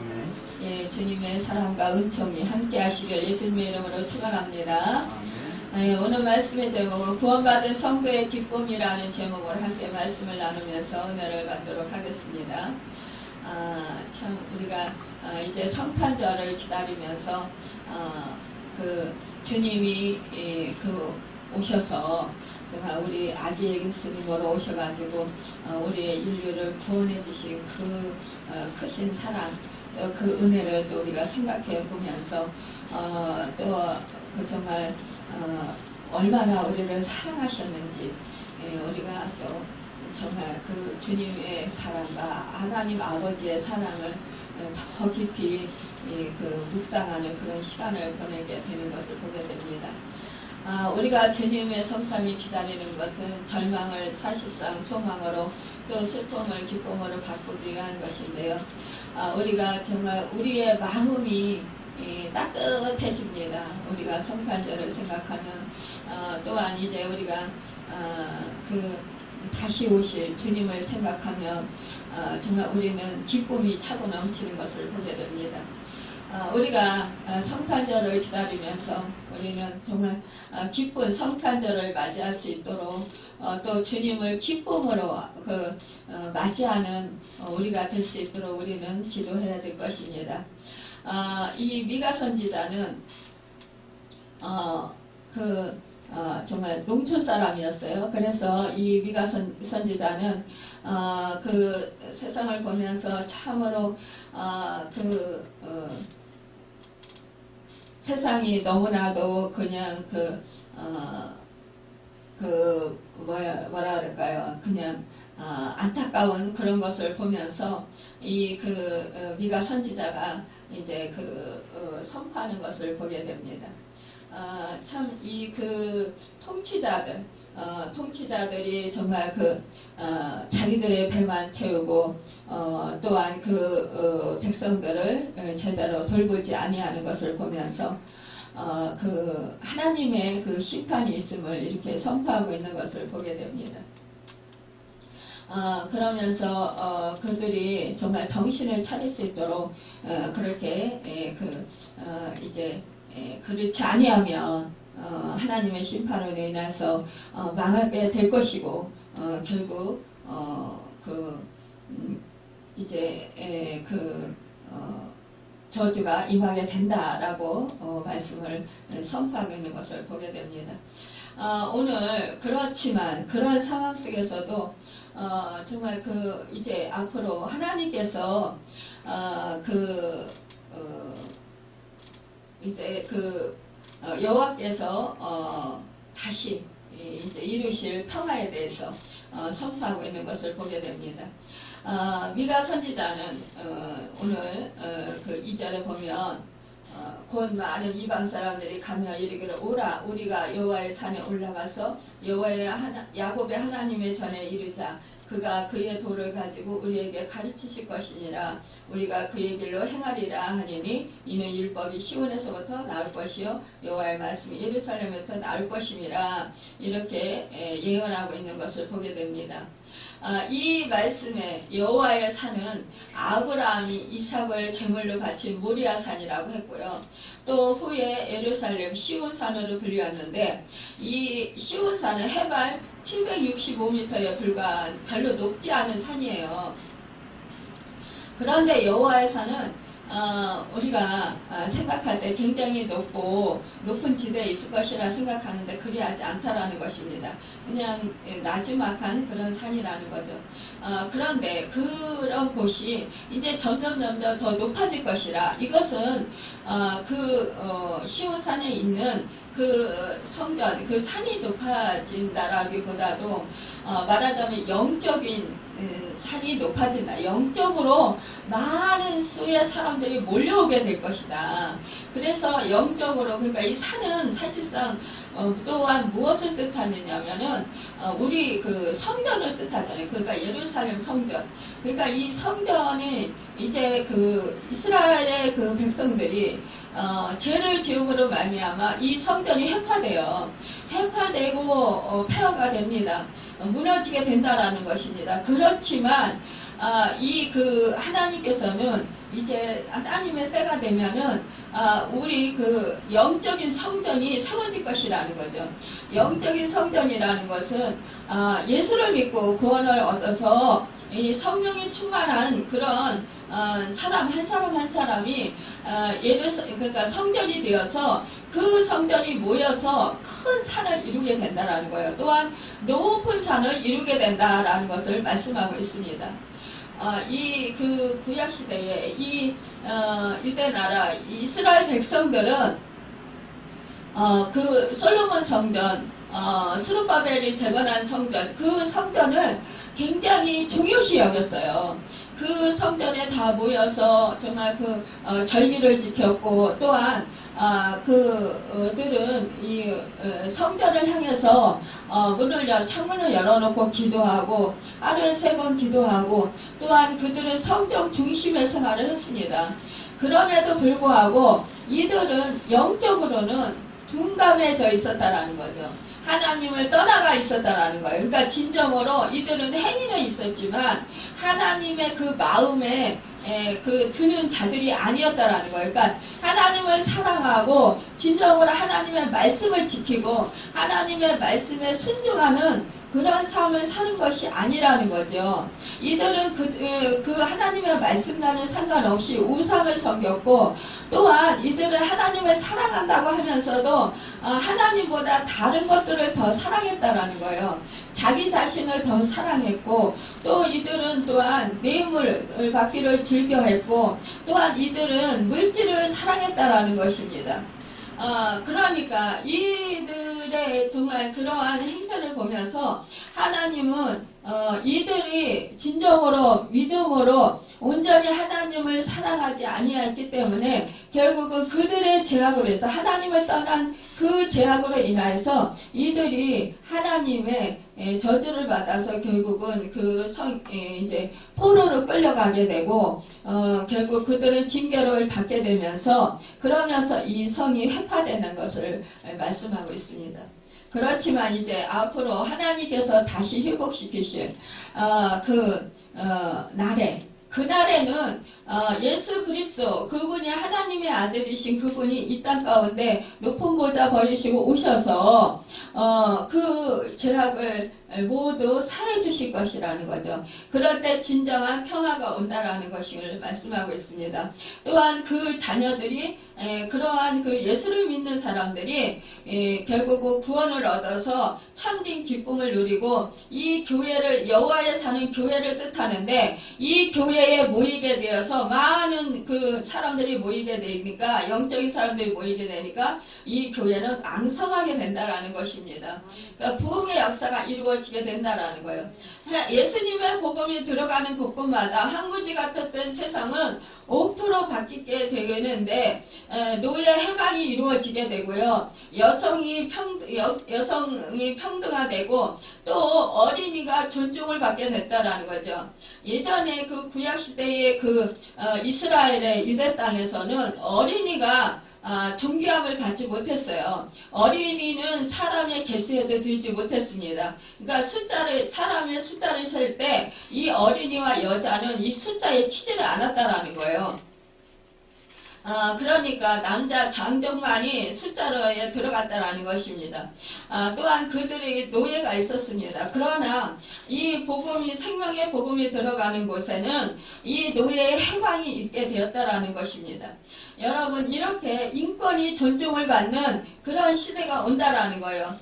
아멘. 예, 주님의 사랑과 은총이 함께 하시길 예수님의 이름으로 축원합니다. 아멘. 예, 오늘 말씀의 제목은 구원받은 성도의 기쁨이라는 제목으로 함께 말씀을 나누면서 은혜를 받도록 하겠습니다. 참 우리가 이제 성탄절을 기다리면서 그 주님이 오셔서 정말 우리 아기 예수님으로 오셔가지고 우리의 인류를 구원해 주신 그 크신 사랑, 그 은혜를 또 우리가 생각해 보면서 또 그 정말 얼마나 우리를 사랑하셨는지 우리가 또 정말 그 주님의 사랑과 하나님 아버지의 사랑을 더 깊이 그 묵상하는 그런 시간을 보내게 되는 것을 보게 됩니다. 우리가 주님의 성탄을 기다리는 것은 절망을 사실상 소망으로 또 슬픔을 기쁨으로 바꾸기 위한 것인데요. 우리가 정말 우리의 마음이 따뜻해집니다. 우리가 성탄절을 생각하면 또한 이제 우리가 그 다시 오실 주님을 생각하면 정말 우리는 기쁨이 차고 넘치는 것을 보게 됩니다. 우리가 성탄절을 기다리면서 우리는 정말 기쁜 성탄절을 맞이할 수 있도록 또 주님을 기쁨으로 맞이하는 우리가 될 수 있도록 우리는 기도해야 될 것입니다. 이 미가 선지자는 정말 농촌 사람이었어요. 그래서 이 미가 선지자는 그 세상을 보면서 참으로 세상이 너무나도 그냥 뭐라 그럴까요? 그냥 안타까운 그런 것을 보면서 미가 선지자가 이제 선포하는 것을 보게 됩니다. 참 통치자들이 정말 자기들의 배만 채우고 또한 백성들을 제대로 돌보지 아니하는 것을 보면서 하나님의 심판이 있음을 이렇게 선포하고 있는 것을 보게 됩니다. 그러면서 그들이 정말 정신을 차릴 수 있도록 그렇게 그렇지 아니하면 하나님의 심판으로 인해서 망하게 될 것이고 결국 저주가 임하게 된다라고 말씀을 선포하고 있는 것을 보게 됩니다. 오늘 그렇지만 그런 상황 속에서도 정말 이제 앞으로 하나님께서 이제 여호와께서 다시 이제 이루실 평화에 대해서 선포하고 있는 것을 보게 됩니다. 미가 선지자는 오늘 2절에 보면 곧 많은 이방 사람들이 가며 이르기를 오라 우리가 여호와의 산에 올라가서 야곱의 하나님의 전에 이르자 그가 그의 도를 가지고 우리에게 가르치실 것이니라 우리가 그의 길로 행하리라 하니니 이는 율법이 시온에서부터 나올 것이요 여호와의 말씀이 예루살렘에부터 나올 것임이라 이렇게 예언하고 있는 것을 보게 됩니다. 이 말씀에 여호와의 산은 아브라함이 이삭을 제물로 바친 모리아 산이라고 했고요. 또 후에 예루살렘 시온산으로 불리웠는데 이 시온산은 해발 765m에 불과한 별로 높지 않은 산이에요. 그런데 여호와의 산은 우리가 생각할 때 굉장히 높은 지대에 있을 것이라 생각하는데 그리하지 않다라는 것입니다. 그냥 나지막한 그런 산이라는 거죠. 그런데 그런 곳이 이제 점점 더 높아질 것이라 이것은 시온산에 있는 성전, 산이 높아진다라기보다도 말하자면 영적인 산이 높아진다. 영적으로 많은 수의 사람들이 몰려오게 될 것이다. 그래서 영적으로 그러니까 이 산은 사실상 또한 무엇을 뜻하느냐면은 우리 성전을 뜻하잖아요. 그러니까 예루살렘 성전. 그러니까 이 성전이 이제 이스라엘의 백성들이 죄를 지음으로 말미암아 이 성전이 회파되고 폐허가 됩니다. 무너지게 된다라는 것입니다. 그렇지만 하나님께서는 이제 하나님의 때가 되면은 우리 그 영적인 성전이 세워질 것이라는 거죠. 영적인 성전이라는 것은 예수를 믿고 구원을 얻어서 이 성령이 충만한 그런 사람 한 사람 한 사람이 그러니까 성전이 되어서 그 성전이 모여서 큰 산을 이루게 된다라는 거예요. 또한 높은 산을 이루게 된다라는 것을 말씀하고 있습니다. 이 그 구약 시대에 이 유대 나라 이스라엘 백성들은 그 솔로몬 성전, 스룹바벨이 재건한 성전, 그 성전을 굉장히 중요시 여겼어요. 그 성전에 다 모여서 정말 그 절기를 지켰고, 또한 그들은 이 성전을 향해서 창문을 열어놓고 기도하고 하루에 3번 기도하고, 또한 그들은 성전 중심의 생활을 했습니다. 그럼에도 불구하고 이들은 영적으로는 둔감해져 있었다라는 거죠. 하나님을 떠나가 있었다라는 거예요. 그러니까 진정으로 이들은 행위는 있었지만 하나님의 그 마음에 그 드는 자들이 아니었다라는 거예요. 그러니까 하나님을 사랑하고 진정으로 하나님의 말씀을 지키고 하나님의 말씀에 순종하는 그런 삶을 사는 것이 아니라는 거죠. 이들은 그 하나님의 말씀과는 상관없이 우상을 섬겼고, 또한 이들은 하나님을 사랑한다고 하면서도 하나님보다 다른 것들을 더 사랑했다라는 거예요. 자기 자신을 더 사랑했고, 또 이들은 또한 뇌물을 받기를 즐겨했고, 또한 이들은 물질을 사랑했다라는 것입니다. 그러니까 이들의 정말 그러한 행태를 보면서 하나님은 이들이 진정으로 믿음으로 온전히 하나님을 사랑하지 아니했기 때문에 결국은 그들의 죄악으로 해서 하나님을 떠난 그 죄악으로 인하여서 이들이 하나님의 저주를 받아서 결국은 이제 포로로 끌려가게 되고 결국 그들은 징계를 받게 되면서 그러면서 이 성이 회파되는 것을 말씀하고 있습니다. 그렇지만 이제 앞으로 하나님께서 다시 회복시키실 그날에는 예수 그리스도 그분이 하나님의 아들이신 그분이 이 땅 가운데 높은 보좌 버리시고 오셔서 그 죄악을 모두 사해 주실 것이라는 거죠. 그럴 때 진정한 평화가 온다라는 것을 말씀하고 있습니다. 또한 그 자녀들이 그러한 그 예수를 믿는 사람들이 결국은 구원을 얻어서 참된 기쁨을 누리고 이 교회를 여호와의 사는 교회를 뜻하는데 이 교회에 모이게 되어서 많은 그 사람들이 모이게 되니까 영적인 사람들이 모이게 되니까 이 교회는 왕성하게 된다라는 것입니다. 그러니까 부흥의 역사가 이루어지게 된다라는 거예요. 예수님의 복음이 들어가는 곳곳마다 항무지 같았던 세상은 옥토로 바뀌게 되겠는데 노예 해방이 이루어지게 되고요. 여성이 평등화되고 또 어린이가 존중을 받게 됐다라는 거죠. 예전에 그 구약시대의 이스라엘의 유대 땅에서는 어린이가 존귀함을 받지 못했어요. 어린이는 사람의 개수에도 들지 못했습니다. 그러니까 사람의 숫자를 셀 때 이 어린이와 여자는 이 숫자에 치지를 않았다라는 거예요. 그러니까 남자 장정만이 숫자로에 들어갔다라는 것입니다. 또한 그들이 노예가 있었습니다. 그러나 이 복음이 생명의 복음이 들어가는 곳에는 이 노예의 해방이 있게 되었다라는 것입니다. 여러분 이렇게 인권이 존중을 받는 그런 시대가 온다라는 거예요.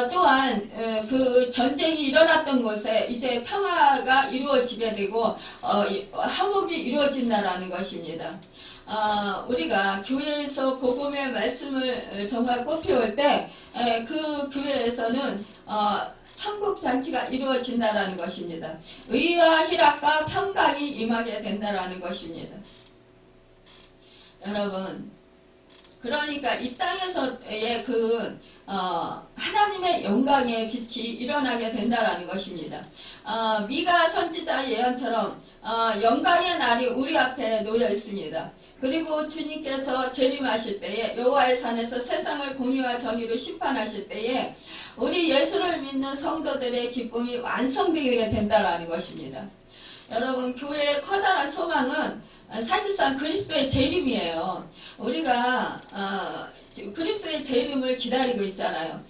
또한 그 전쟁이 일어났던 곳에 이제 평화가 이루어지게 되고 화목이 이루어진다라는 것입니다. 우리가 교회에서 복음의 말씀을 정말 꽃피울 때 그 교회에서는 천국 잔치가 이루어진다라는 것입니다. 의와 희락과 평강이 임하게 된다라는 것입니다. 여러분, 그러니까 이 땅에서의 하나님의 영광의 빛이 일어나게 된다라는 것입니다. 미가 선지자 예언처럼 영광의 날이 우리 앞에 놓여 있습니다. 그리고 주님께서 재림하실 때에 여호와의 산에서 세상을 공의와 정의로 심판하실 때에 우리 예수를 믿는 성도들의 기쁨이 완성되게 된다라는 것입니다. 여러분 교회의 커다란 소망은 사실상 그리스도의 재림이에요. 우리가 그리스도의 재림을 기다리고 있잖아요.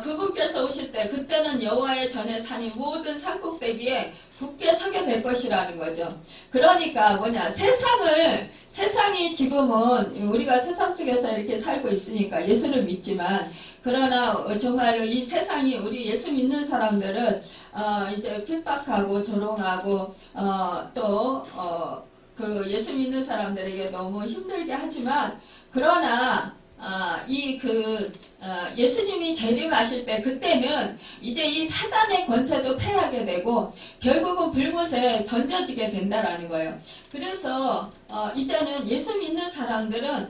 그분께서 오실 때 그때는 여호와의 전에 산이 모든 산꼭대기에 굳게 서게 될 것이라는 거죠. 그러니까 뭐냐, 세상이 지금은 우리가 세상 속에서 이렇게 살고 있으니까 예수를 믿지만, 그러나 정말로 이 세상이 우리 예수 믿는 사람들은 이제 핍박하고 조롱하고 또 그 예수 믿는 사람들에게 너무 힘들게 하지만, 그러나 예수님이 재림하실 때 그때는 이제 이 사단의 권세도 패하게 되고 결국은 불못에 던져지게 된다라는 거예요. 그래서 이제는 예수 믿는 사람들은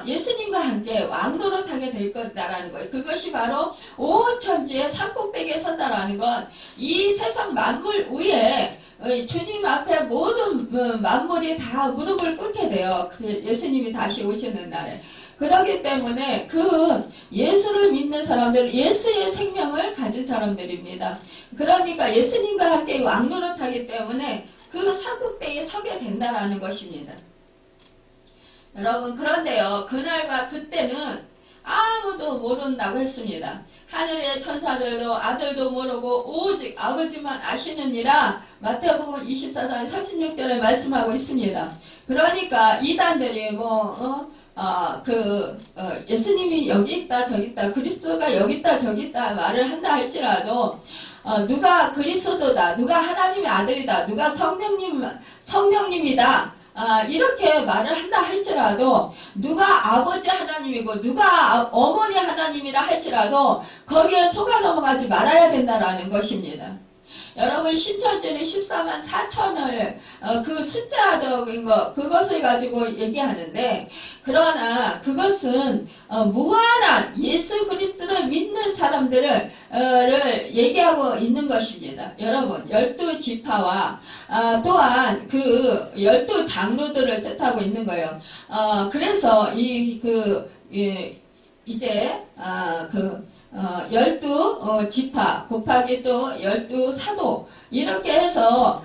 예수님과 함께 왕노릇하게 될 거다라는 거예요. 그것이 바로 온 천지의 산꼭대기에 선다라는 건 이 세상 만물 위에 주님 앞에 모든 만물이 다 무릎을 꿇게 돼요. 예수님이 다시 오시는 날에. 그렇기 때문에 그 예수를 믿는 사람들, 예수의 생명을 가진 사람들입니다. 그러니까 예수님과 함께 왕노릇하기 때문에 그 산꼭대기에 서게 된다라는 것입니다. 여러분, 그런데요, 그날과 그때는 아무도 모른다고 했습니다. 하늘의 천사들도 아들도 모르고 오직 아버지만 아시느니라 마태복음 24장 36절에 말씀하고 있습니다. 그러니까 이단들이 예수님이 여기 있다 저기 있다, 그리스도가 여기 있다 저기 있다 말을 한다 할지라도 누가 그리스도다, 누가 하나님의 아들이다, 누가 성령님이다, 이렇게 말을 한다 할지라도, 누가 아버지 하나님이고 누가 어머니 하나님이라 할지라도 거기에 속아 넘어가지 말아야 된다라는 것입니다. 여러분, 신천지는 14만 4천을 그 숫자적인 그것을 가지고 얘기하는데, 그러나 그것은 무한한 예수 그리스도를 믿는 사람들을 얘기하고 있는 것입니다. 여러분, 12지파와 또한 그 12장로들을 뜻하고 있는 거예요. 그래서 이제 12지파 곱하기 또 12사도 이렇게 해서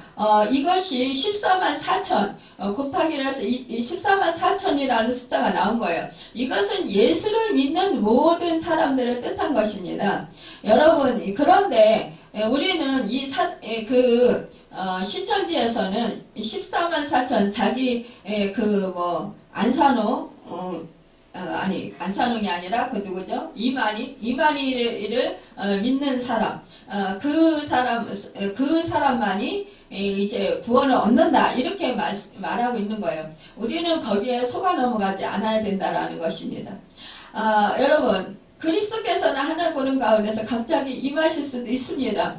이것이 14만 4천 곱하기를 해서 14만 4천이라는 숫자가 나온 거예요. 이것은 예수를 믿는 모든 사람들을 뜻한 것입니다. 여러분, 그런데 우리는 신천지에서는 14만 4천 자기 안산호 안산홍이 아니라 그 누구죠? 이만희를 믿는 사람, 그 사람만이 이제 구원을 얻는다, 이렇게 말하고 있는 거예요. 우리는 거기에 속아 넘어가지 않아야 된다라는 것입니다. 여러분, 그리스도께서는 하늘 보는 가운데서 갑자기 임하실 수도 있습니다.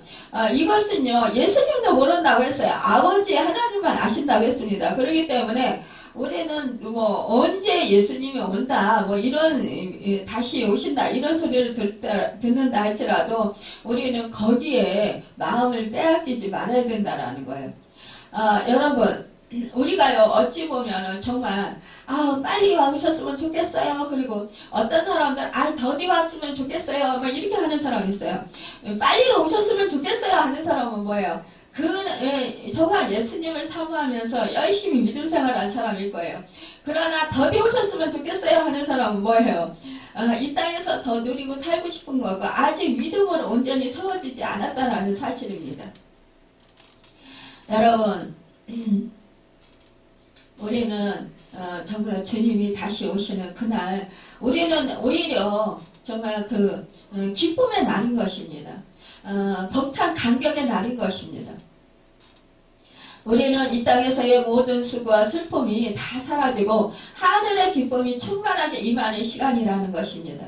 이것은요, 예수님도 모른다고 했어요. 아버지 하나님만 아신다고 했습니다. 그렇기 때문에 우리는 언제 예수님이 온다, 다시 오신다, 이런 소리를 듣는다 할지라도 우리는 거기에 마음을 빼앗기지 말아야 된다라는 거예요. 여러분, 우리가요, 어찌 보면은 정말, 빨리 와주셨으면 좋겠어요. 그리고 어떤 사람들, 더디 왔으면 좋겠어요. 이렇게 하는 사람이 있어요. 빨리 오셨으면 좋겠어요 하는 사람은 뭐예요? 정말 예수님을 사모하면서 열심히 믿음 생활한 사람일 거예요. 그러나 더디 오셨으면 좋겠어요 하는 사람은 뭐예요? 이 땅에서 더 누리고 살고 싶은 거고 아직 믿음으로 온전히 세워지지 않았다라는 사실입니다. 여러분, 우리는 정말 주님이 다시 오시는 그날, 우리는 오히려 정말 기쁨의 날인 것입니다. 벅찬 감격의 날인 것입니다. 우리는 이 땅에서의 모든 수고와 슬픔이 다 사라지고 하늘의 기쁨이 충만하게 임하는 시간이라는 것입니다.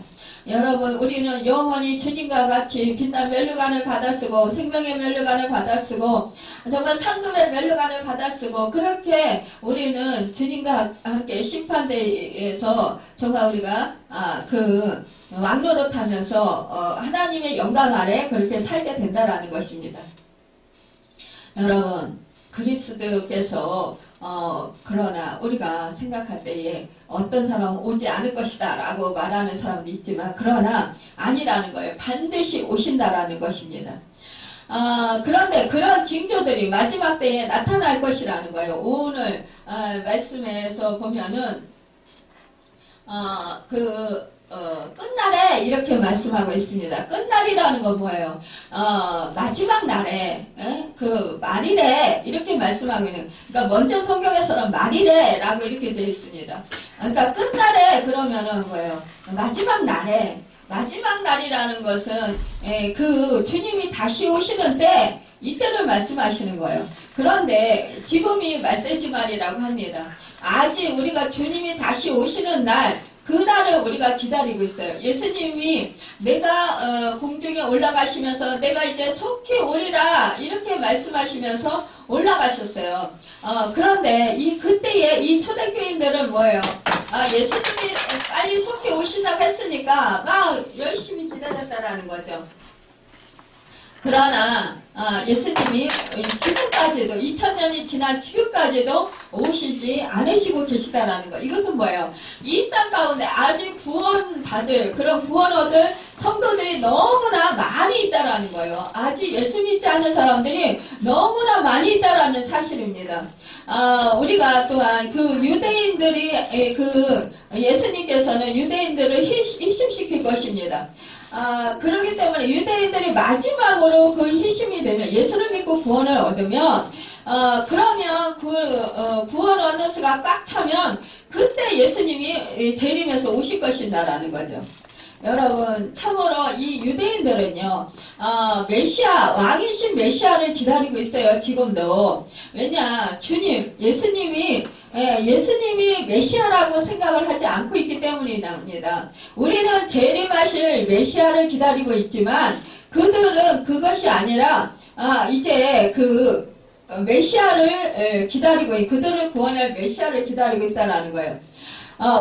여러분, 우리는 영원히 주님과 같이 빛난 멸류관을 받아쓰고 생명의 멸류관을 받아쓰고 정말 상급의 멸류관을 받아쓰고, 그렇게 우리는 주님과 함께 심판대에서 정말 우리가 왕노릇하면서 하나님의 영광 아래 그렇게 살게 된다라는 것입니다. 여러분, 그리스도께서 그러나 우리가 생각할 때에 어떤 사람은 오지 않을 것이다 라고 말하는 사람도 있지만, 그러나 아니라는 거예요. 반드시 오신다라는 것입니다. 그런데 그런 징조들이 마지막 때에 나타날 것이라는 거예요. 오늘 말씀에서 보면은 끝날에 이렇게 말씀하고 있습니다. 끝날이라는 건 뭐예요? 마지막 날에, 말이래, 이렇게 말씀하고 있는, 그러니까 먼저 성경에서는 말이래, 라고 이렇게 되어 있습니다. 그러니까 끝날에 그러면은 뭐예요? 마지막 날이라는 것은, 주님이 다시 오시는데, 이때를 말씀하시는 거예요. 그런데 지금이 말세지 말이라고 합니다. 아직 우리가 주님이 다시 오시는 날, 그날을 우리가 기다리고 있어요. 예수님이 내가 공중에 올라가시면서 내가 이제 속히 오리라 이렇게 말씀하시면서 올라가셨어요. 그런데 그때에 이 초대교인들은 뭐예요? 예수님이 빨리 속히 오시다고 했으니까 막 열심히 기다렸다라는 거죠. 그러나 예수님이 지금까지도 2000년이 지난 지금까지도 오시지 않으시고 계시다라는 거. 이것은 뭐예요? 이 땅 가운데 아직 구원받을 그런 구원 얻을 성도들이 너무나 많이 있다라는 거예요. 아직 예수 믿지 않는 사람들이 너무나 많이 있다라는 사실입니다. 우리가 또한 그 유대인들이 예수님께서는 유대인들을 희심시킬 것입니다. 그렇기 때문에 유대인들이 마지막으로 그 희심이 되면 예수를 믿고 구원을 얻으면 그러면 구원 얻는 수가 꽉 차면 그때 예수님이 재림해서 오실 것이다라는 거죠. 여러분 참으로 이 유대인들은요 메시아 왕이신 메시아를 기다리고 있어요. 지금도. 왜냐 예수님이 메시아라고 생각을 하지 않고 있기 때문이랍니다. 우리는 재림하실 메시아를 기다리고 있지만 그들은 그것이 아니라 이제 메시아를 기다리고 그들을 구원할 메시아를 기다리고 있다라는 거예요.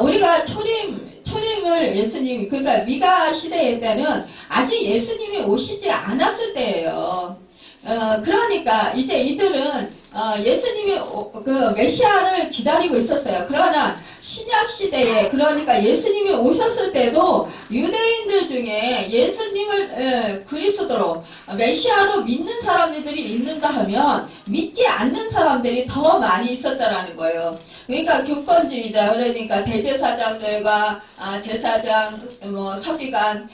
우리가 초림을 예수님이 그러니까 미가 시대의 때는 아직 예수님이 오시지 않았을 때예요. 그러니까 이제 이들은 예수님이 메시아를 기다리고 있었어요. 그러나 신약 시대에 그러니까 예수님이 오셨을 때도 유대인들 중에 예수님을 그리스도로 메시아로 믿는 사람들이 있는가 하면 믿지 않는 사람들이 더 많이 있었다라는 거예요. 그러니까 교권주의자, 그러니까 대제사장들과 제사장, 서기관,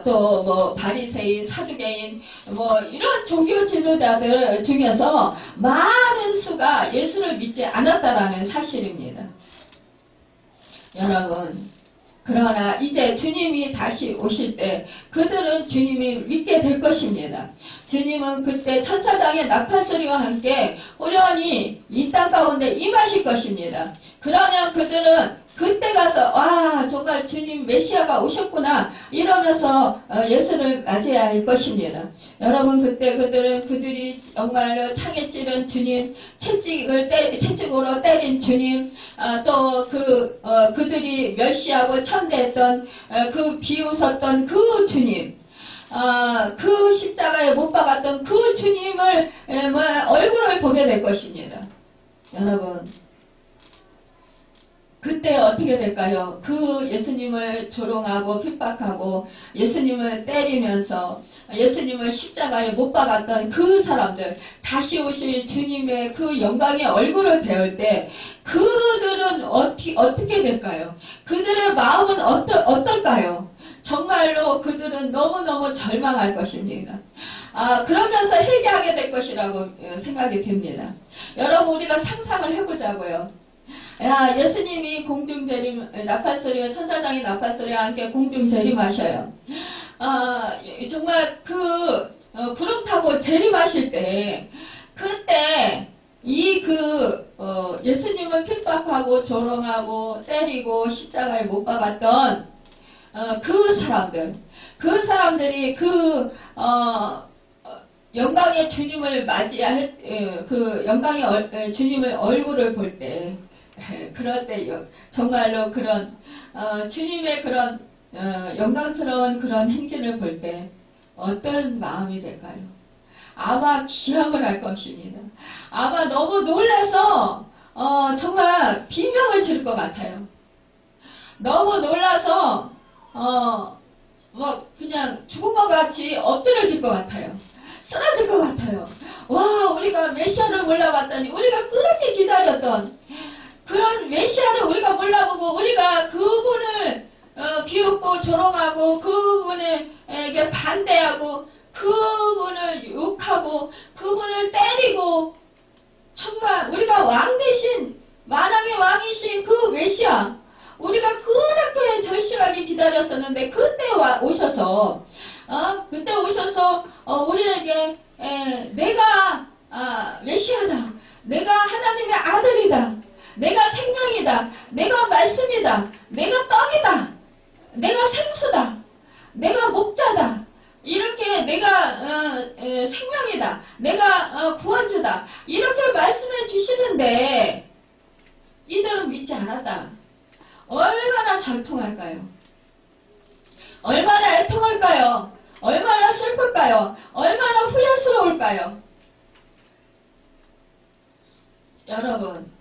또 바리새인, 사두개인, 이런 종교 지도자들 중에서 많은 수가 예수를 믿지 않았다라는 사실입니다. 여러분, 그러나 이제 주님이 다시 오실 때 그들은 주님이 믿게 될 것입니다. 주님은 그때 천사장의 나팔소리와 함께 호련히 이 땅 가운데 임하실 것입니다. 그러면 그들은 그때 가서 정말 주님 메시아가 오셨구나 이러면서 예수를 맞이해야 할 것입니다. 여러분 그때 그들이 정말로 창에 찌른 주님, 채찍으로 때린 주님, 또 그들이 멸시하고 천대했던 비웃었던 그 주님, 그 십자가에 못 박았던 그 주님을 얼굴을 보게 될 것입니다. 여러분 그때 어떻게 될까요? 그 예수님을 조롱하고 핍박하고 예수님을 때리면서 예수님을 십자가에 못 박았던 그 사람들 다시 오실 주님의 그 영광의 얼굴을 배울 때 그들은 어떻게 될까요? 그들의 마음은 어떨까요? 정말로 그들은 너무너무 절망할 것입니다. 그러면서 회개하게 될 것이라고 생각이 듭니다. 여러분 우리가 상상을 해보자고요. 예수님이 공중재림, 나팔소리와 천사장의 나팔소리와 함께 공중재림하셔요. 정말 구름 타고 재림하실 때, 그때 예수님을 픽박하고 조롱하고 때리고 십자가에 못 박았던 그 사람들이 영광의 주님을 맞이할 영광의 주님을 얼굴을 볼 때, 그럴 때 정말로 그런 주님의 그런 영광스러운 그런 행진을 볼 때 어떤 마음이 될까요? 아마 기함을 할 것입니다. 아마 너무 놀라서 정말 비명을 지를 것 같아요. 너무 놀라서 그냥 죽은 것 같이 엎드려질 것 같아요. 쓰러질 것 같아요. 와, 우리가 메시아를 몰라봤더니 우리가 그렇게 기다렸던 그런 메시아를 우리가 몰라보고 우리가 그분을 비웃고 조롱하고 그분에게 반대하고 그분을 욕하고 그분을 때리고 정말 우리가 왕 대신 만왕의 왕이신 그 메시아 우리가 그렇게 절실하게 기다렸었는데 그때 오셔서 우리에게 내가 메시아다, 내가 하나님의 아들이다, 내가 생명이다, 내가 말씀이다, 내가 떡이다, 내가 생수다, 내가 목자다, 이렇게 내가 생명이다, 내가 구원주다, 이렇게 말씀해 주시는데 이들은 믿지 않았다. 얼마나 절통할까요? 얼마나 애통할까요? 얼마나 슬플까요? 얼마나 후회스러울까요? 여러분,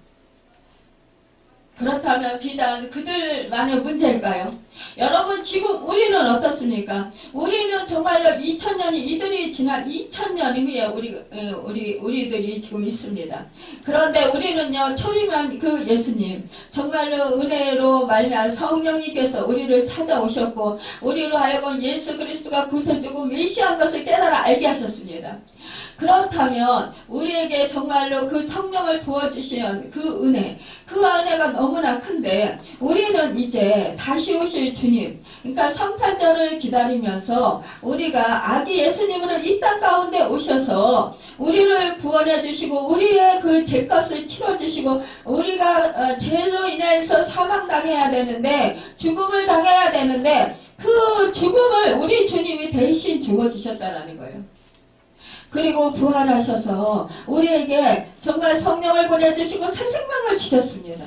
그렇다면 비단 그들만의 문제일까요? 여러분, 지금 우리는 어떻습니까? 우리는 정말로 2000년이 이들이 지난 2000년 후에 우리들이 지금 있습니다. 그런데 우리는요, 초림한 그 예수님, 정말로 은혜로 말미암아 성령님께서 우리를 찾아오셨고 우리로 하여금 예수 그리스도가 구세주고 메시아인 것을 깨달아 알게 하셨습니다. 그렇다면 우리에게 정말로 그 성령을 부어주신 그 은혜가 너무나 큰데 우리는 이제 다시 오실 주님, 그러니까 성탄절을 기다리면서 우리가 아기 예수님으로 이 땅 가운데 오셔서 우리를 구원해 주시고 우리의 그 죄값을 치러 주시고 우리가 죄로 인해서 사망당해야 되는데 죽음을 당해야 되는데 그 죽음을 우리 주님이 대신 죽어주셨다는 거예요. 그리고 부활하셔서 우리에게 정말 성령을 보내주시고 새 생명을 주셨습니다.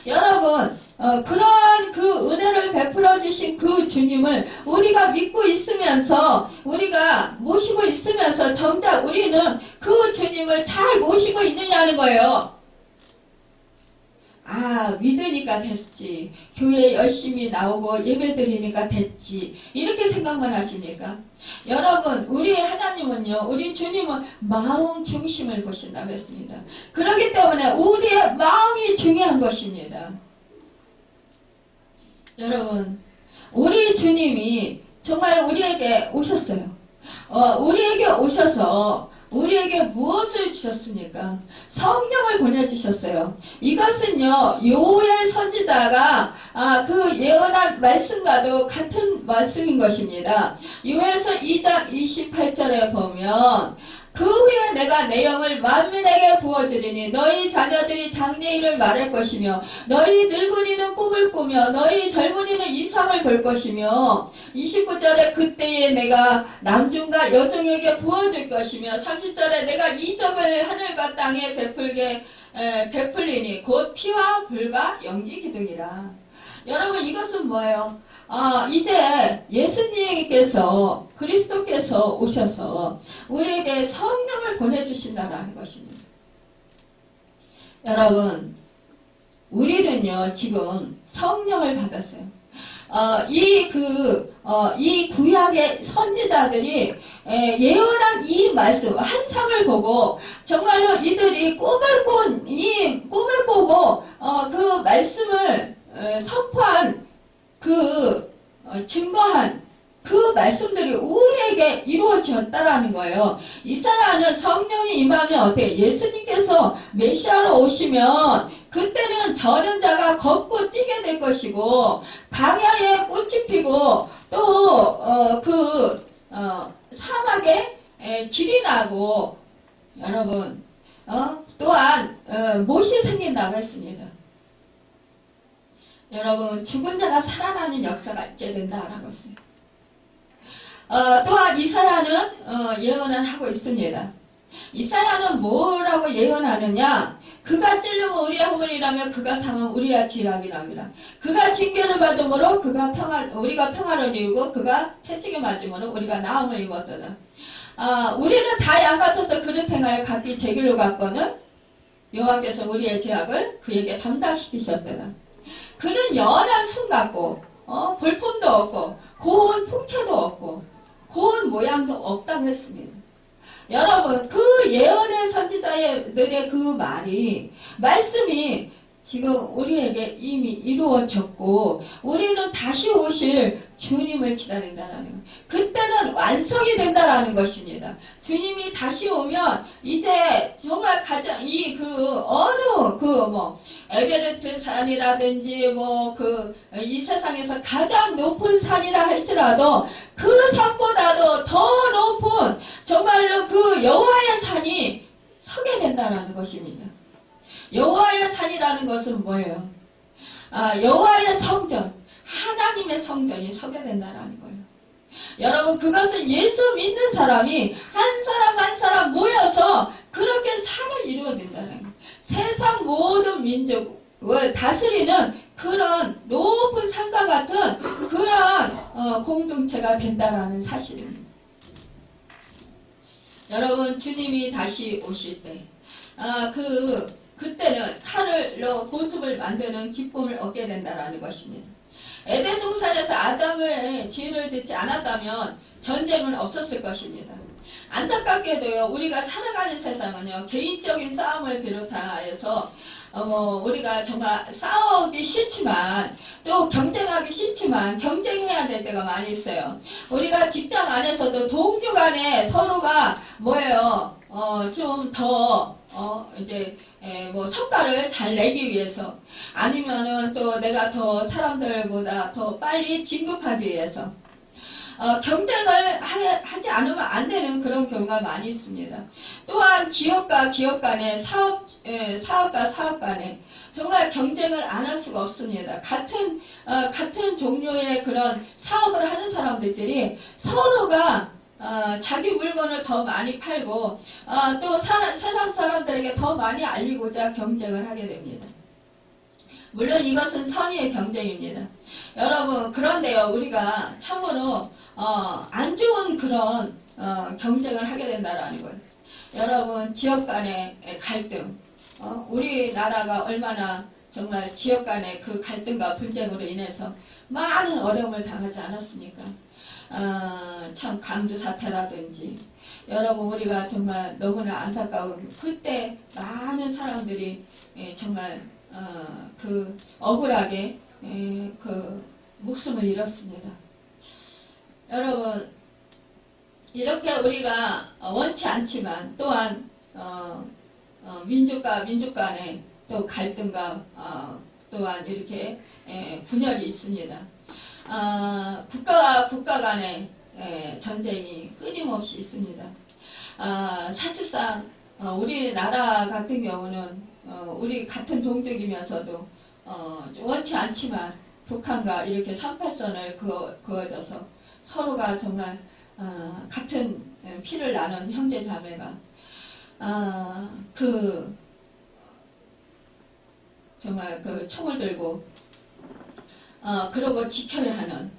여러분, 그러한 그 은혜를 베풀어 주신 그 주님을 우리가 믿고 있으면서 우리가 모시고 있으면서 정작 우리는 그 주님을 잘 모시고 있느냐는 거예요. 믿으니까 됐지, 교회 열심히 나오고 예배 드리니까 됐지, 이렇게 생각만 하십니까? 여러분, 우리 하나님은요, 우리 주님은 마음 중심을 보신다고 했습니다. 그렇기 때문에 우리의 마음이 중요한 것입니다. 여러분, 우리 주님이 정말 우리에게 오셨어요. 우리에게 오셔서 우리에게 무엇을 주셨습니까? 성령을 보내주셨어요. 이것은요, 요엘 선지자가 그 예언한 말씀과도 같은 말씀인 것입니다. 요엘서 2장 28절에 보면 그 후에 내가 내 영을 만민에게 부어주리니 너희 자녀들이 장래일을 말할 것이며 너희 늙은이는 꿈을 꾸며 너희 젊은이는 이상을 볼 것이며 29절에 그때에 내가 남중과 여종에게 부어줄 것이며 30절에 내가 이적을 하늘과 땅에 베풀리니 곧 피와 불과 연기 기둥이라. 여러분, 이것은 뭐예요? 이제 예수님께서 그리스도께서 오셔서 우리에게 성령을 보내주신다는 것입니다. 여러분, 우리는요 지금 성령을 받았어요. 이 구약의 선지자들이 예언한 이 말씀, 환상을 보고 정말로 이들이 꿈을 꾸고 그 말씀을 선포한 증거한 그 말씀들이 우리에게 이루어졌다라는 거예요. 이사야는 성령이 임하면 어떻게? 예수님께서 메시아로 오시면 그때는 저는 자가 걷고 뛰게 될 것이고 광야에 꽃이 피고 또 사막에 길이 나고 여러분 또한 못이 생긴다고 했습니다. 여러분, 죽은 자가 살아나는 역사가 있게 된다라고 했어요. 또한 이사야는 예언을 하고 있습니다. 이사야는 뭐라고 예언하느냐? 그가 찔르면 우리의 허물이라면 그가 상하면 우리의 지략이랍니다. 그가 징계를 받음으로 우리가 평화를 이루고 그가 채찍에 맞으면 우리가 나음을 입었도다. 우리는 다 양 같아서 그릇 행하여 각기 제 길로 갔거늘 여호와께서 우리의 죄악을 그에게 담당시키셨도다. 그는 연한 승 같고 볼품도 없고 고운 풍채도 없고 고운 모양도 없다고 했습니다. 여러분 그 예언의 선지자들의 그 말씀이 지금 우리에게 이미 이루어졌고 우리는 다시 오실 주님을 기다린다는 것. 그때는 완성이 된다라는 것입니다. 주님이 다시 오면 이제 정말 가장 에베레스트 산이라든지 이 세상에서 가장 높은 산이라 할지라도 그 산보다도 더 높은 정말로 그 여호와의 산이 서게 된다라는 것입니다. 여호와의 산이라는 것은 뭐예요? 여호와의 성전, 하나님의 성전이 서게 된다라는 거예요. 여러분 그것은 예수 믿는 사람이 한 사람 한 사람 모여서 그렇게 산을 이루어야 된다는 거예요. 세상 모든 민족을 다스리는 그런 높은 산과 같은 그런 공동체가 된다라는 사실입니다. 여러분 주님이 다시 오실 때 그때는 칼로 보습을 만드는 기쁨을 얻게 된다라는 것입니다. 에덴 동산에서 아담의 죄를 짓지 않았다면 전쟁은 없었을 것입니다. 안타깝게도요, 우리가 살아가는 세상은요, 개인적인 싸움을 비롯하여서 우리가 정말 싸우기 싫지만 또 경쟁하기 싫지만 경쟁해야 될 때가 많이 있어요. 우리가 직장 안에서도 동료 간에 서로가 좀 더 성과를 잘 내기 위해서 아니면은 또 내가 더 사람들보다 더 빨리 진급하기 위해서 경쟁을 하지 않으면 안 되는 그런 경우가 많이 있습니다. 또한 기업과 기업 간에 사업과 사업 간에 정말 경쟁을 안 할 수가 없습니다. 같은 종류의 그런 사업을 하는 사람들끼리 서로가 자기 물건을 더 많이 팔고 또 세상 사람들에게 더 많이 알리고자 경쟁을 하게 됩니다. 물론 이것은 선의의 경쟁입니다. 여러분 그런데요 우리가 참으로 안 좋은 그런 경쟁을 하게 된다라는 거예요. 여러분 지역 간의 갈등 우리나라가 얼마나 정말 지역 간의 그 갈등과 분쟁으로 인해서 많은 어려움을 당하지 않았습니까? 참 강주 사태라든지 여러분 우리가 정말 너무나 안타까운 그때 많은 사람들이 정말 억울하게 그 목숨을 잃었습니다. 여러분 이렇게 우리가 원치 않지만 또한 민족과 민족 간의 또 갈등과 또한 이렇게 분열이 있습니다. 국가와 국가 간의 전쟁이 끊임없이 있습니다. 사실상 우리나라 같은 경우는 우리 같은 동족이면서도 원치 않지만 북한과 이렇게 38선을 그어져서 서로가 정말 같은 피를 나눈 형제 자매가 정말 그 총을 들고 그러고 지켜야 하는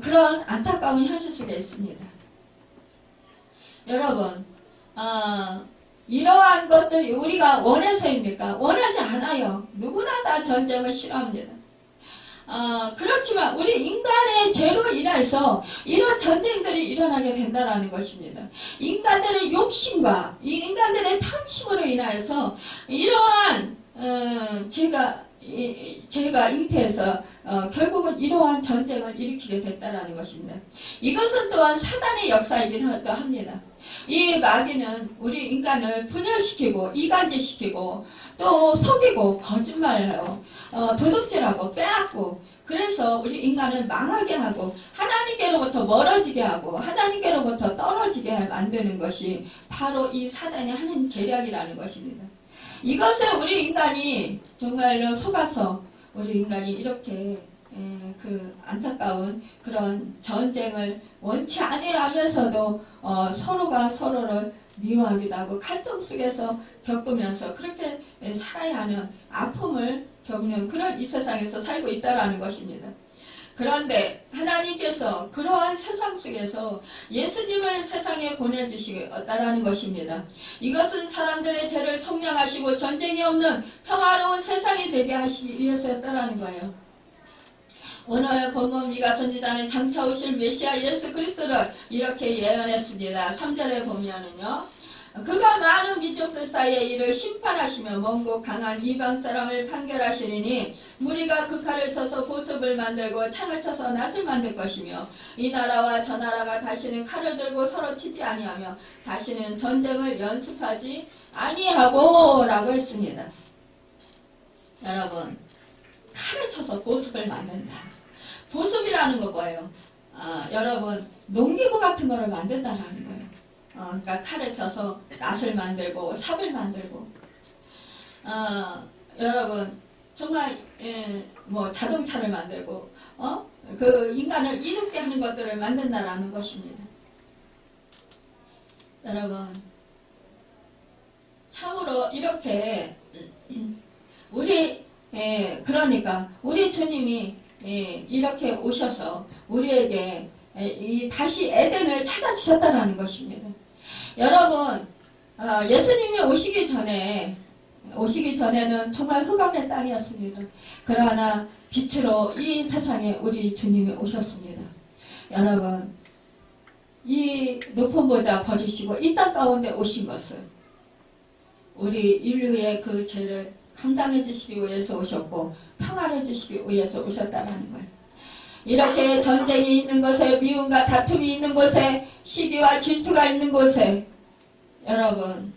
그런 안타까운 현실 속에 있습니다. 여러분 이러한 것들이 우리가 원해서입니까? 원하지 않아요. 누구나 다 전쟁을 싫어합니다. 그렇지만 우리 인간의 죄로 인해서 이런 전쟁들이 일어나게 된다는 것입니다. 인간들의 욕심과 인간들의 탐심으로 인하여서 이러한 죄가 잉태해서 결국은 이러한 전쟁을 일으키게 됐다는 것입니다. 이것은 또한 사단의 역사이기도 합니다. 이 마귀는 우리 인간을 분열시키고 이간질시키고 또 속이고 거짓말하고 도둑질하고 빼앗고 그래서 우리 인간을 망하게 하고 하나님께로부터 멀어지게 하고 하나님께로부터 떨어지게 만드는 것이 바로 이 사단의 하는 계략이라는 것입니다. 이것에 우리 인간이 정말로 속아서 우리 인간이 이렇게 그 안타까운 그런 전쟁을 원치 아니하면서도 서로가 서로를 미워하기도 하고 갈등 속에서 겪으면서 그렇게 살아야 하는 아픔을 겪는 그런 이 세상에서 살고 있다는 것입니다. 그런데 하나님께서 그러한 세상 속에서 예수님을 세상에 보내주시겠다라는 것입니다. 이것은 사람들의 죄를 속량하시고 전쟁이 없는 평화로운 세상이 되게 하시기 위해서였다라는 거예요. 오늘 본문 미가 선지자는 장차 오실 메시아 예수 그리스도를 이렇게 예언했습니다. 3절에 보면은요. 그가 많은 민족들 사이에 이를 심판하시며 먼곳 강한 이방 사람을 판결하시리니 무리가 그 칼을 쳐서 보습을 만들고 창을 쳐서 낫을 만들 것이며 이 나라와 저 나라가 다시는 칼을 들고 서로 치지 아니하며 다시는 전쟁을 연습하지 아니하고 라고 했습니다. 여러분, 칼을 쳐서 보습을 만든다. 보습이라는 거 뭐예요? 여러분, 농기구 같은 거를 만든다라는 거예요. 그러니까 칼을 쳐서 낫을 만들고 삽을 만들고 여러분 정말 뭐 자동차를 만들고 그 인간을 이롭게 하는 것들을 만든다라는 것입니다. 여러분 참으로 이렇게 우리 그러니까 우리 주님이 이렇게 오셔서 우리에게 다시 에덴을 찾아주셨다라는 것입니다. 여러분, 예수님이 오시기 전에는 정말 흑암의 땅이었습니다. 그러나 빛으로 이 세상에 우리 주님이 오셨습니다. 여러분, 이 높은 보좌 버리시고 이 땅 가운데 오신 것을 우리 인류의 그 죄를 감당해 주시기 위해서 오셨고 평안해 주시기 위해서 오셨다는 거예요. 이렇게 전쟁이 있는 곳에 미움과 다툼이 있는 곳에 시기와 질투가 있는 곳에 여러분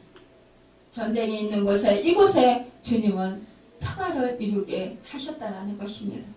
전쟁이 있는 곳에 이곳에 주님은 평화를 이루게 하셨다는 것입니다.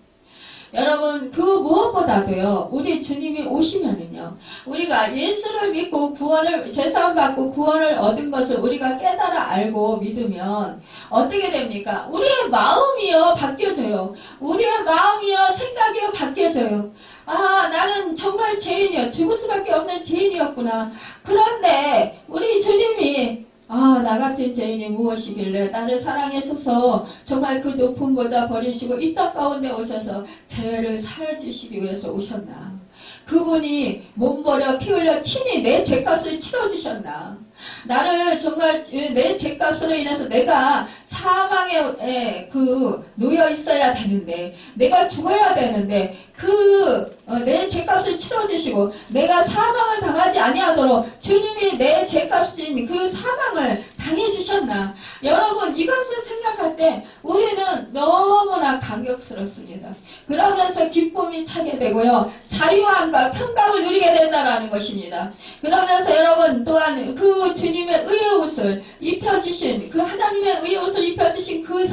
여러분 그 무엇보다도요 우리 주님이 오시면은요 우리가 예수를 믿고 구원을 제사함 받고 구원을 얻은 것을 우리가 깨달아 알고 믿으면 어떻게 됩니까? 우리의 마음이요 바뀌어져요. 우리의 마음이요 생각이요 바뀌어져요. 나는 정말 죄인이요 죽을 수밖에 없는 죄인이었구나. 그런데 우리 주님이 나 같은 죄인이 무엇이길래 나를 사랑하셔서 정말 그 높은 보좌 버리시고 이 땅 가운데 오셔서 죄를 사해 주시기 위해서 오셨나. 그분이 몸버려 피 흘려 친히 내 죄값을 치러주셨나. 나를 정말 내 죄값으로 인해서 내가 사망에 놓여 있어야 되는데 내가 죽어야 되는데 내 죄값을 치러주시고 내가 사망을 당하지 아니하도록 주님이 내 죄값인 그 사망을 당해주셨나. 여러분 이것을 생각할 때 우리는 너무나 감격스럽습니다. 그러면서 기쁨이 차게 되고요 자유함과 평강을 누리게 된다는 것입니다. 그러면서 여러분 또한 그 주님의 의의 옷을 입혀주신 그 하나님의 의의 옷을 입혀주신 그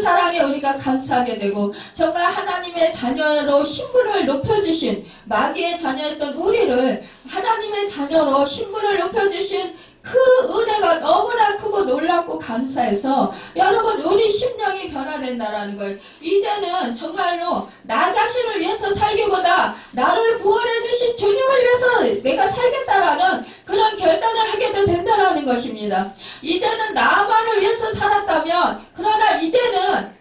사랑에 우리가 감사하게 되고 정말 하나님의 자녀로 신분을 높여주신 마귀의 자녀였던 우리를 하나님의 자녀로 신분을 높여주신 그 은혜가 너무나 크고 놀랍고 감사해서 여러분 우리 심령이 변화된다라는 거예요. 이제는 정말로 나 자신을 위해서 살기보다 나를 구원해 주신 주님을 위해서 내가 살겠다라는 그런 결단을 하게 된다라는 것입니다. 이제는 나만을 위해서 살았다면 그러나 이제는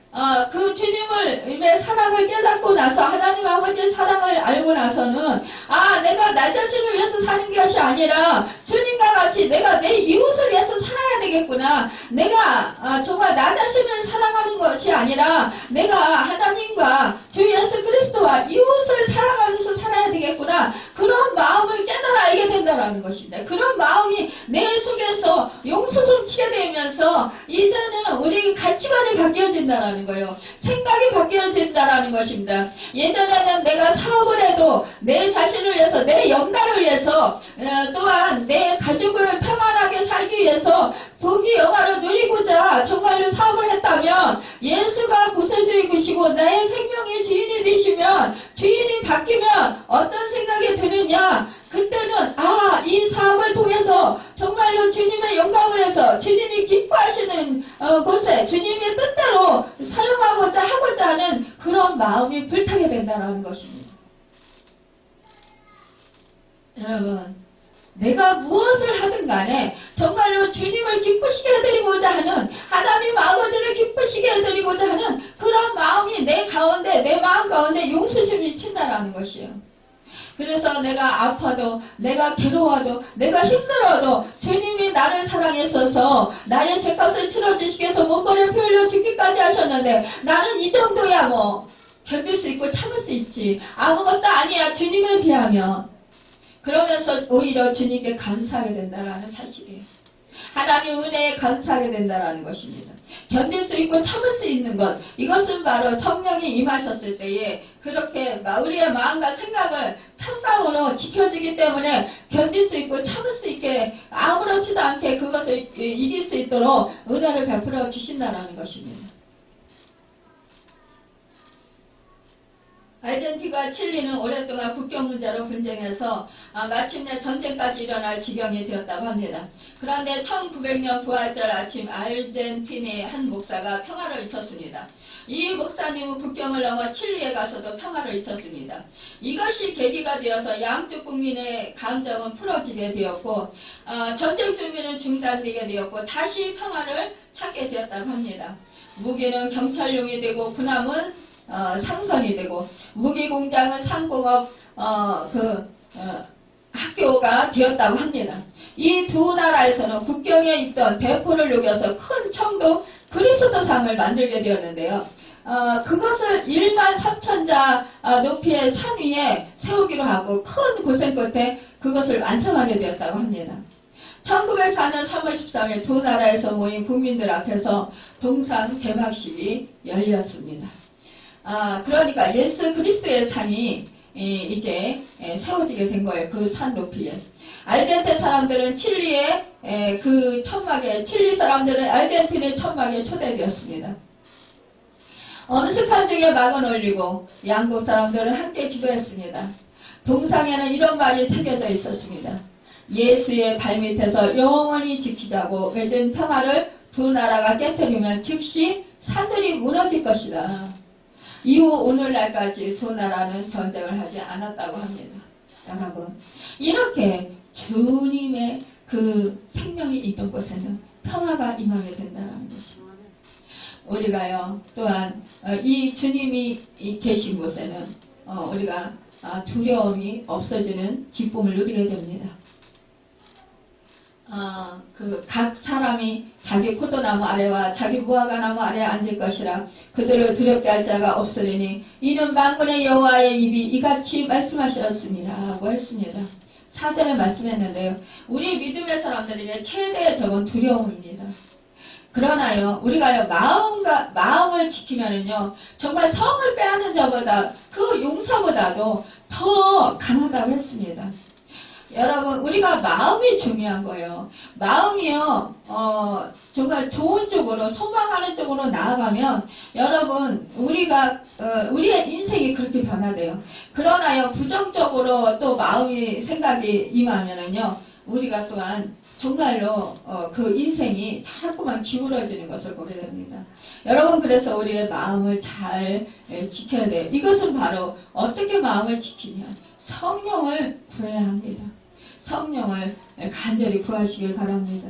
그 주님의 사랑을 깨닫고 나서 하나님 아버지의 사랑을 알고 나서는 내가 나 자신을 위해서 사는 것이 아니라 주님과 같이 내가 내 이웃을 위해서 살아야 되겠구나. 내가 정말 나 자신을 사랑하는 것이 아니라 내가 하나님과 주 예수 그리스도와 이웃을 사랑하면서 살아야 되겠구나. 그런 마음을 깨달아 알게 된다는 것입니다. 그런 마음이 내 속에서 용수숨 치게 되면서 이제는 우리 가치관이 바뀌어진다는 거예요. 생각이 바뀌어진다는 것입니다. 예전에는 내가 사업을 해도 내 자신을 위해서 내 영가를 위해서 또한 내 가족을 평안하게 살기 위해서 부귀 영화를 누리고자 정말로 사업을 했다면 예수가 구세주이시고 나의 생명의 주인이 되시면 주인이 바뀌면 어떤 생각이 드느냐. 그때는 이 사업을 통해서 정말로 주님의 영광을 해서 주님이 기뻐하시는 곳에 주님의 뜻대로 사용하고자 하고자 하는 그런 마음이 불타게 된다는 것입니다. 여러분 내가 무엇을 하든 간에 정말로 주님을 기쁘시게 해드리고자 하는 하나님 아버지를 기쁘시게 해드리고자 하는 그런 마음이 내 마음 가운데 용수심이 친다라는 것이에요. 그래서 내가 아파도 내가 괴로워도 내가 힘들어도 주님이 나를 사랑했어서 나의 죄값을 치러주시기 위해서 몸버려 피 흘려 죽기까지 하셨는데 나는 이 정도야 견딜 수 있고 참을 수 있지. 아무것도 아니야 주님에 비하면. 그러면서 오히려 주님께 감사하게 된다는 사실이에요. 하나님 은혜에 감사하게 된다는 것입니다. 견딜 수 있고 참을 수 있는 것, 이것은 바로 성령이 임하셨을 때에 그렇게 우리의 마음과 생각을 평강으로 지켜주기 때문에 견딜 수 있고 참을 수 있게 아무렇지도 않게 그것을 이길 수 있도록 은혜를 베풀어 주신다는 것입니다. 아르헨티나와 칠리는 오랫동안 국경 문제로 분쟁해서 마침내 전쟁까지 일어날 지경이 되었다고 합니다. 그런데 1900년 부활절 아침 아르헨티나의 한 목사가 평화를 외쳤습니다. 이 목사님은 국경을 넘어 칠리에 가서도 평화를 외쳤습니다. 이것이 계기가 되어서 양쪽 국민의 감정은 풀어지게 되었고 전쟁 준비는 중단되게 되었고 다시 평화를 찾게 되었다고 합니다. 무기는 경찰용이 되고 군함은 상선이 되고 무기공장은 상공업 학교가 되었다고 합니다. 이 두 나라에서는 국경에 있던 대포를 녹여서 큰 청도 그리스도상을 만들게 되었는데요. 그것을 1만 3천자 높이의 산 위에 세우기로 하고 큰 고생 끝에 그것을 완성하게 되었다고 합니다. 1904년 3월 13일 두 나라에서 모인 국민들 앞에서 동상 개막식이 열렸습니다. 그러니까 예수 그리스도의 산이 이제 세워지게 된 거예요. 그 산 높이에. 아르헨티나 사람들은 칠리의 그 천막에, 칠리 사람들은 아르헨티나의 천막에 초대되었습니다. 엄숙한 중에 막은 올리고 양국 사람들은 함께 기도했습니다. 동상에는 이런 말이 새겨져 있었습니다. 예수의 발밑에서 영원히 지키자고 맺은 평화를 두 나라가 깨뜨리면 즉시 산들이 무너질 것이다. 이후 오늘날까지 두 나라는 전쟁을 하지 않았다고 합니다. 여러분, 이렇게 주님의 그 생명이 있던 곳에는 평화가 임하게 된다는 것입니다. 우리가요, 또한 이 주님이 계신 곳에는 우리가 두려움이 없어지는 기쁨을 누리게 됩니다. 각 사람이 자기 포도나무 아래와 자기 무화과나무 아래에 앉을 것이라 그들을 두렵게 할 자가 없으리니 이는 만군의 여호와의 입이 이같이 말씀하셨습니다. 했습니다. 4절에 말씀했는데요. 우리 믿음의 사람들에게 최대의 적은 두려움입니다. 그러나요, 우리가요, 마음을 지키면은요, 정말 성을 빼앗는 자보다, 그 용사보다도 더 강하다고 했습니다. 여러분, 우리가 마음이 중요한 거예요. 마음이요, 정말 좋은 쪽으로, 소망하는 쪽으로 나아가면, 여러분, 우리의 인생이 그렇게 변화돼요. 그러나요, 부정적으로 또 생각이 임하면은요, 우리가 또한 정말로 그 인생이 자꾸만 기울어지는 것을 보게 됩니다. 여러분, 그래서 우리의 마음을 잘 지켜야 돼요. 이것은 바로 어떻게 마음을 지키냐? 성령을 구해야 합니다. 성령을 간절히 구하시길 바랍니다.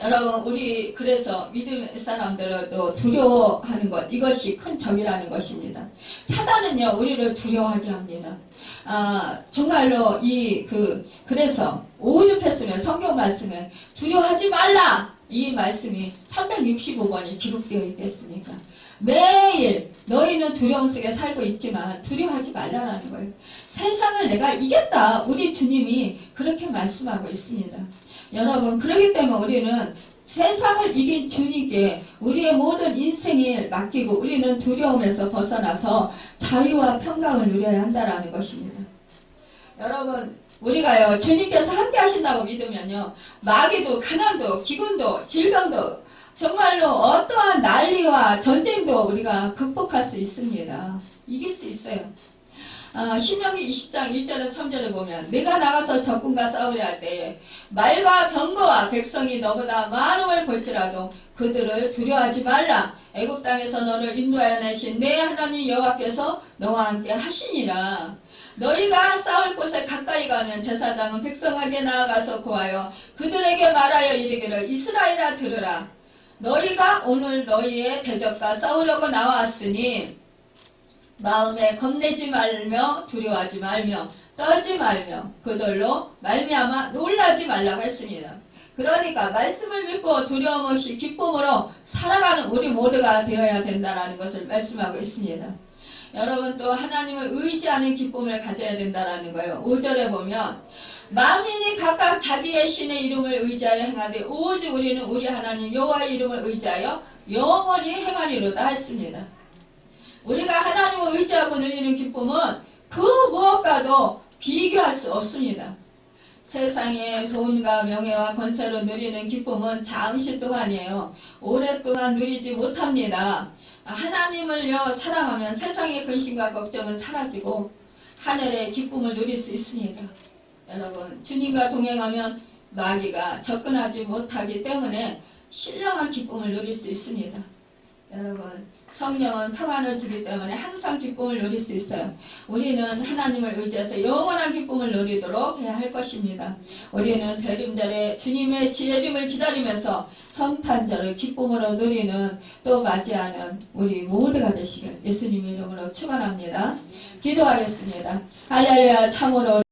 여러분, 우리 그래서 믿음 사람들을 또 두려워하는 것, 이것이 큰 적이라는 것입니다. 사단은요, 우리를 두려워하게 합니다. 정말로 그래서 오죽했으면 성경 말씀에 두려워하지 말라! 이 말씀이 365번이 기록되어 있겠습니까? 매일 너희는 두려움 속에 살고 있지만 두려워하지 말라라는 거예요. 세상을 내가 이겼다. 우리 주님이 그렇게 말씀하고 있습니다. 여러분, 그렇기 때문에 우리는 세상을 이긴 주님께 우리의 모든 인생을 맡기고 우리는 두려움에서 벗어나서 자유와 평강을 누려야 한다는 것입니다. 여러분, 우리가요, 주님께서 함께 하신다고 믿으면요, 마귀도 가난도 기근도 질병도 정말로 어떠한 난리와 전쟁도 우리가 극복할 수 있습니다. 이길 수 있어요. 신명기 20장 1절에서 3절에 보면 내가 나가서 적군과 싸우려 할 때에 말과 병거와 백성이 너보다 많음을 볼지라도 그들을 두려워하지 말라. 애굽 땅에서 너를 인도하여 내신 내 하나님 여호와께서 너와 함께 하시니라. 너희가 싸울 곳에 가까이 가면 제사장은 백성에게 나아가서 고하여 그들에게 말하여 이르기를 이스라엘아 들으라. 너희가 오늘 너희의 대적과 싸우려고 나왔으니 마음에 겁내지 말며 두려워하지 말며 떨지 말며 그들로 말미암아 놀라지 말라고 했습니다. 그러니까 말씀을 믿고 두려움 없이 기쁨으로 살아가는 우리 모두가 되어야 된다는 것을 말씀하고 있습니다. 여러분 또 하나님을 의지하는 기쁨을 가져야 된다는 거예요. 5절에 보면 만민이 각각 자기의 신의 이름을 의지하여 행하되 오직 우리는 우리 하나님 여호와의 이름을 의지하여 영원히 행하리로다 했습니다. 우리가 하나님을 의지하고 누리는 기쁨은 그 무엇과도 비교할 수 없습니다. 세상의 돈과 명예와 권세로 누리는 기쁨은 잠시 동안이에요. 오랫동안 누리지 못합니다. 하나님을요 사랑하면 세상의 근심과 걱정은 사라지고 하늘의 기쁨을 누릴 수 있습니다. 여러분 주님과 동행하면 마귀가 접근하지 못하기 때문에 신령한 기쁨을 누릴 수 있습니다. 여러분 성령은 평안을 주기 때문에 항상 기쁨을 누릴 수 있어요. 우리는 하나님을 의지해서 영원한 기쁨을 누리도록 해야 할 것입니다. 우리는 대림절에 주님의 재림을 기다리면서 성탄절을 기쁨으로 누리는 또 맞이하는 우리 모두가 되시길 예수님의 이름으로 축원합니다. 기도하겠습니다. 할렐루야. 참으로